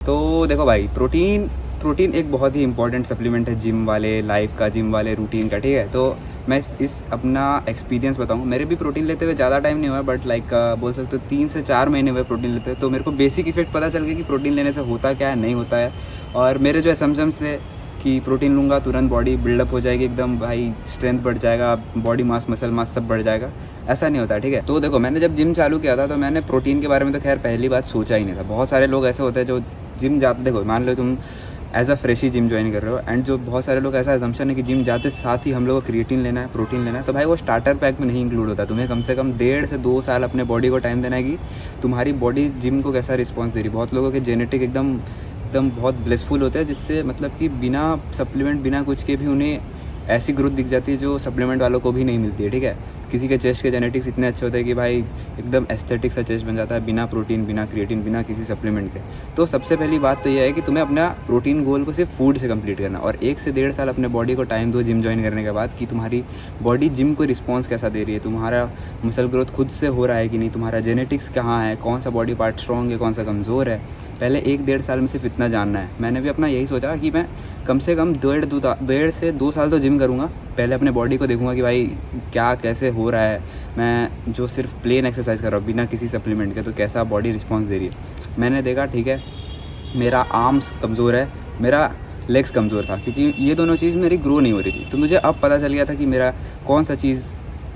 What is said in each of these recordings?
तो देखो भाई, प्रोटीन प्रोटीन एक बहुत ही इंपॉर्टेंट सप्लीमेंट है जिम वाले लाइफ का, जिम वाले रूटीन का, ठीक है। तो मैं इस अपना एक्सपीरियंस बताऊँ। मेरे भी प्रोटीन लेते हुए ज़्यादा टाइम नहीं हुआ, बट लाइक बोल सकते हो 3 से 4 महीने हुए प्रोटीन लेते हुए। तो मेरे को बेसिक इफेक्ट पता चल गया कि प्रोटीन लेने से होता क्या है, नहीं होता है। और मेरे जो असम्पशंस थे कि प्रोटीन लूँगा तुरंत बॉडी बिल्डअप हो जाएगी, एकदम भाई स्ट्रेंथ बढ़ जाएगा, बॉडी मास, मसल मास सब बढ़ जाएगा, ऐसा नहीं होता है, ठीक है। तो देखो, मैंने जब जिम चालू किया था तो मैंने प्रोटीन के बारे में तो खैर पहली बात सोचा ही नहीं था। बहुत सारे लोग ऐसे होते हैं जो जिम जाते, देखो मान लो तुम एज अ फ्रेश ही जिम ज्वाइन कर रहे हो, एंड जो बहुत सारे लोग ऐसा एजम्पशन है कि जिम जाते साथ ही हम लोग को क्रिएटिन लेना है, प्रोटीन लेना है, तो भाई वो स्टार्टर पैक में नहीं इंक्लूड होता। तुम्हें कम से कम 1.5 से 2 साल अपने बॉडी को टाइम देना है कि तुम्हारी बॉडी जिम को कैसा रिस्पॉन्स दे रही है। बहुत लोगों के जेनेटिक एकदम एकदम बहुत ब्लेसफुल होते हैं, जिससे मतलब कि बिना सप्लीमेंट बिना कुछ के भी उन्हें ऐसी ग्रोथ दिख जाती है जो सप्लीमेंट वालों को भी नहीं मिलती है, ठीक है। किसी के चेस्ट के जेनेटिक्स इतने अच्छे होते हैं कि भाई एकदम एस्थेटिक सा चेस्ट बन जाता है, बिना प्रोटीन, बिना क्रिएटिन, बिना किसी सप्लीमेंट के। तो सबसे पहली बात तो यह है कि तुम्हें अपना प्रोटीन गोल को सिर्फ फूड से कंप्लीट करना, और 1 से 1.5 साल अपने बॉडी को टाइम दो जिम ज्वाइन करने के बाद कि तुम्हारी बॉडी जिम को रिस्पॉन्स कैसा दे रही है, तुम्हारा मसल ग्रोथ खुद से हो रहा है कि नहीं, तुम्हारा जेनेटिक्स कहाँ है, कौन सा बॉडी पार्ट स्ट्रॉन्ग है, कौन सा कमज़ोर है। पहले 1-1.5 साल में सिर्फ इतना जानना है। मैंने भी अपना यही सोचा कि मैं कम से कम 1.5 से 2 साल तो जिम करूँगा। पहले अपने बॉडी को देखूँगा कि भाई क्या कैसे हो रहा है, मैं जो सिर्फ प्लेन एक्सरसाइज कर रहा हूँ बिना किसी सप्लीमेंट के, तो कैसा बॉडी रिस्पॉन्स दे रही है। मैंने देखा, ठीक है, मेरा आर्म्स कमज़ोर है, मेरा लेग्स कमज़ोर था, क्योंकि ये दोनों चीज़ मेरी ग्रो नहीं हो रही थी। तो मुझे अब पता चल गया था कि मेरा कौन सा चीज़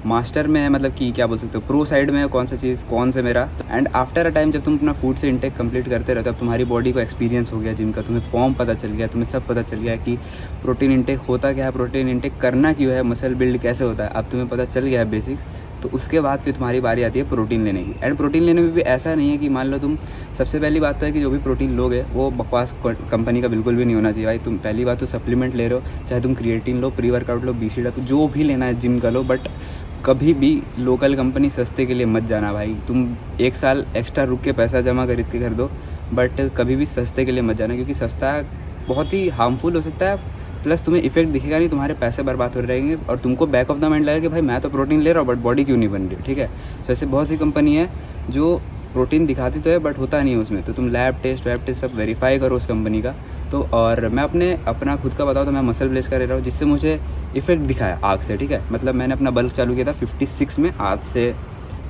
मास्टर में है, मतलब कि क्या बोल सकते हो, प्रो साइड में है, कौन सा चीज़ कौन से मेरा। एंड आफ्टर अ टाइम जब तुम अपना फूड से इंटेक कंप्लीट करते रहते हो, अब तुम्हारी बॉडी को एक्सपीरियंस हो गया जिम का, तुम्हें फॉर्म पता चल गया, तुम्हें सब पता चल गया कि प्रोटीन इंटेक होता क्या है, प्रोटीन इंटेक करना क्यों है, मसल बिल्ड कैसे होता है, अब तुम्हें पता चल गया है बेसिक्स। तो उसके बाद फिर तुम्हारी बारी आती है प्रोटीन लेने की। एंड प्रोटीन लेने में भी ऐसा नहीं है कि मान लो तुम, सबसे पहली बात तो है कि जो भी प्रोटीन लोगे वो बकवास कंपनी का बिल्कुल भी नहीं होना चाहिए भाई। तुम पहली बात तो सप्लीमेंट ले रहे हो, चाहे तुम क्रिएटिन लो, प्री वर्कआउट लो, BCAA, जो भी लेना है जिम का लो, बट कभी भी लोकल कंपनी सस्ते के लिए मत जाना भाई। तुम 1 साल एक्स्ट्रा रुक के पैसा जमा खरीद के कर दो, बट कभी भी सस्ते के लिए मत जाना, क्योंकि सस्ता बहुत ही हार्मफुल हो सकता है, प्लस तुम्हें इफेक्ट दिखेगा नहीं, तुम्हारे पैसे बर्बाद हो रहेंगे, और तुमको बैक ऑफ द माइंड लगेगा कि भाई मैं तो प्रोटीन ले रहा हूँ बट बॉडी क्यों नहीं बन रही, ठीक है। तो ऐसे बहुत सी कंपनी है जो प्रोटीन दिखाती तो है बट होता नहीं है उसमें। तो तुम लैब टेस्ट सब वेरीफाई करो उस कंपनी का। तो और मैं अपना खुद का बताऊँ तो मैं मसल ब्लेस का ले रहा हूँ, जिससे मुझे इफेक्ट दिखाया आग से, ठीक है। मतलब मैंने अपना बल्क चालू किया था 56 में, आज से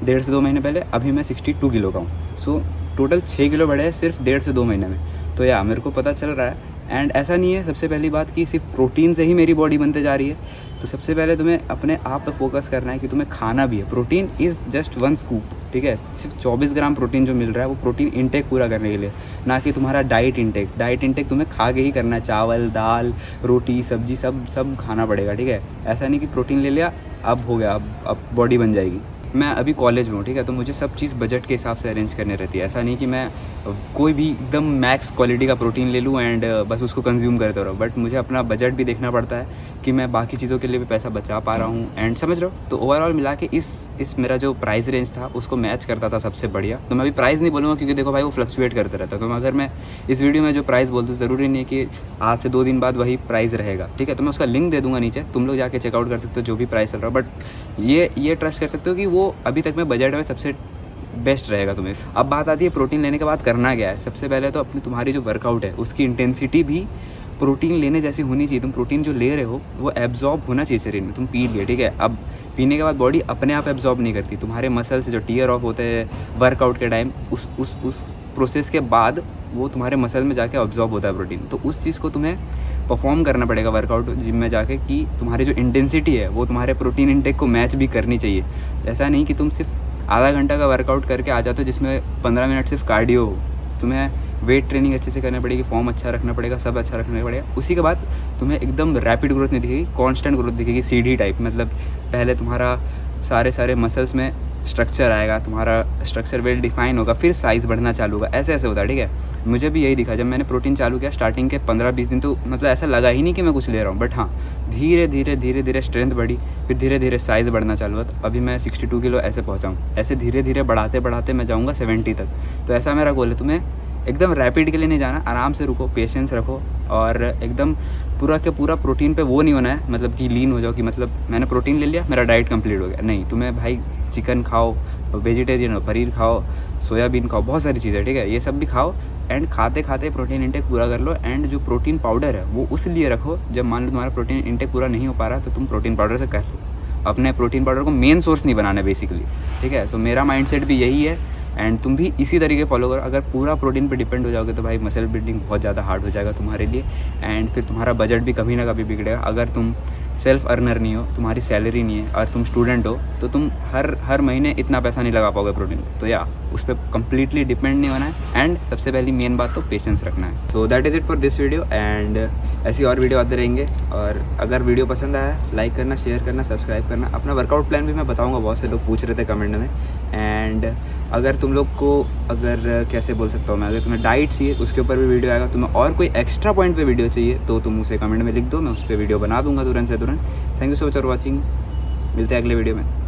1.5 से 2 महीने पहले। अभी मैं 62 किलो का हूँ। सो टोटल 6 किलो बढ़े हैं सिर्फ 1.5 से 2 महीने में। तो या मेरे को पता चल रहा है। एंड ऐसा नहीं है, सबसे पहली बात कि सिर्फ प्रोटीन से ही मेरी बॉडी बनते जा रही है। तो सबसे पहले तुम्हें अपने आप पे फोकस करना है कि तुम्हें खाना भी है। प्रोटीन इज़ जस्ट 1 स्कूप, ठीक है। सिर्फ 24 ग्राम प्रोटीन जो मिल रहा है वो प्रोटीन इंटेक पूरा करने के लिए, ना कि तुम्हारा डाइट इंटेक तुम्हें खा के ही करना है। चावल, दाल, रोटी, सब्जी सब खाना पड़ेगा, ठीक है। ऐसा नहीं कि प्रोटीन ले लिया अब हो गया, अब बॉडी बन जाएगी। मैं अभी कॉलेज में हूँ, ठीक है, तो मुझे सब चीज़ बजट के हिसाब से अरेंज करनी रहती है। ऐसा नहीं कि मैं कोई भी एकदम मैक्स क्वालिटी का प्रोटीन ले लूँ एंड बस उसको कंज्यूम करते रहो, बट मुझे अपना बजट भी देखना पड़ता है कि मैं बाकी चीज़ों के लिए भी पैसा बचा पा रहा हूँ, एंड समझ रहे हो। तो ओवरऑल मिला के इस मेरा जो प्राइस रेंज था उसको मैच करता था सबसे बढ़िया। तो मैं अभी प्राइस नहीं बोलूँगा, क्योंकि देखो भाई वो फ्लक्चुएट करते रहता है। तो अगर मैं इस वीडियो में जो प्राइस बोलता हूँ, ज़रूरी नहीं है कि आज से 2 दिन बाद वही प्राइस रहेगा, ठीक है। तो मैं उसका लिंक दे दूँगा नीचे, तुम लोग जाके चेकआउट कर सकते हो जो भी प्राइस चल रहा है। बट ये ट्रस्ट कर सकते हो कि वो अभी तक में बजट में सबसे बेस्ट रहेगा तुम्हें। अब बात आती है प्रोटीन लेने के बाद करना क्या है। सबसे पहले तो तुम्हारी जो वर्कआउट है उसकी इंटेंसिटी भी प्रोटीन लेने जैसी होनी चाहिए। तुम प्रोटीन जो ले रहे हो वो एब्जॉर्ब होना चाहिए शरीर में। तुम पी लिए, ठीक है, अब पीने के बाद बॉडी अपने आप एब्जॉर्ब नहीं करती। तुम्हारे मसल से जो टीयर ऑफ होते हैं वर्कआउट के टाइम, उस प्रोसेस के बाद वो तुम्हारे मसल में जाके ऑब्जॉर्ब होता है प्रोटीन। तो उस चीज़ को तुम्हें परफॉर्म करना पड़ेगा वर्कआउट जिम में जाके, कि तुम्हारी जो इंटेंसिटी है वो तुम्हारे प्रोटीन इंटेक को मैच भी करनी चाहिए। ऐसा नहीं कि तुम सिर्फ आधा घंटा का वर्कआउट करके आ जाते हो जिसमें 15 मिनट सिर्फ कार्डियो हो। तुम्हें वेट ट्रेनिंग अच्छे से करनी पड़ेगी, फॉर्म अच्छा रखना पड़ेगा, सब अच्छा रखना पड़ेगा। उसी के बाद तुम्हें एकदम रैपिड ग्रोथ नहीं दिखेगी, कांस्टेंट ग्रोथ दिखेगी, सीढ़ी टाइप। मतलब पहले तुम्हारा सारे मसल्स में स्ट्रक्चर आएगा, तुम्हारा स्ट्रक्चर वेल डिफाइन होगा, फिर साइज़ बढ़ना चालू होगा, ऐसे होता है, ठीक है। मुझे भी यही दिखा जब मैंने प्रोटीन चालू किया। स्टार्टिंग के 15-20 दिन तो मतलब ऐसा लगा ही नहीं कि मैं कुछ ले रहा हूँ, बट हाँ धीरे धीरे स्ट्रेंथ बढ़ी, फिर धीरे धीरे साइज़ बढ़ना चालू हुआ। तो अभी मैं 62 किलो ऐसे पहुँचा हूँ। ऐसे धीरे धीरे बढ़ाते मैं जाऊँगा 70 तक। तो ऐसा मेरा गोल है। तुम्हें एकदम रैपिड के लिए नहीं जाना, आराम से रुको, पेशेंस रखो, और एकदम पूरा के पूरा प्रोटीन पे वो नहीं होना है, मतलब कि लीन हो जाओ कि मतलब मैंने प्रोटीन ले लिया मेरा डाइट कंप्लीट हो गया। नहीं, तुम्हें भाई चिकन खाओ, वेजिटेरियन हो, पनीर खाओ, सोयाबीन खाओ, बहुत सारी चीज़ें, ठीक है, ये सब भी खाओ। एंड खाते खाते प्रोटीन इंटेक पूरा कर लो। एंड जो प्रोटीन पाउडर है वो उस लिए रखो, जब मान लो तुम्हारा प्रोटीन इंटेक पूरा नहीं हो पा रहा तो तुम प्रोटीन पाउडर से कर लो। अपने प्रोटीन पाउडर को मेन सोर्स नहीं बनाना बेसिकली, ठीक है। सो मेरा माइंडसेट भी यही है एंड तुम भी इसी तरीके फॉलो करो। अगर पूरा प्रोटीन पे डिपेंड हो जाओगे तो भाई मसल बिल्डिंग बहुत ज़्यादा हार्ड हो जाएगा तुम्हारे लिए। एंड फिर तुम्हारा बजट भी कभी ना कभी बिगड़ेगा। अगर तुम सेल्फ अर्नर नहीं हो, तुम्हारी सैलरी नहीं है और तुम स्टूडेंट हो, तो तुम हर महीने इतना पैसा नहीं लगा पाओगे प्रोटीन पे। तो या उस पर कम्प्लीटली डिपेंड नहीं होना है। एंड सबसे पहली मेन बात तो पेशेंस रखना है। So that is it for this video. And ऐसी और वीडियो आते रहेंगे। और अगर वीडियो पसंद आया, लाइक करना, शेयर करना, सब्सक्राइब करना। अपना वर्कआउट प्लान भी मैं बताऊँगा, बहुत से लोग पूछ रहे थे कमेंट में। एंड अगर तुम लोग को, अगर कैसे बोल सकता हूँ मैं, अगर तुम्हें डाइट चाहिए उसके ऊपर भी वीडियो आएगा। तुम्हें और कोई एक्स्ट्रा पॉइंट पे वीडियो चाहिए तो तुम उसे कमेंट में लिख दो, मैं उस पर वीडियो बना दूंगा तुरंत से तुरंत। Thank you so much for watching. मिलते हैं अगले वीडियो में।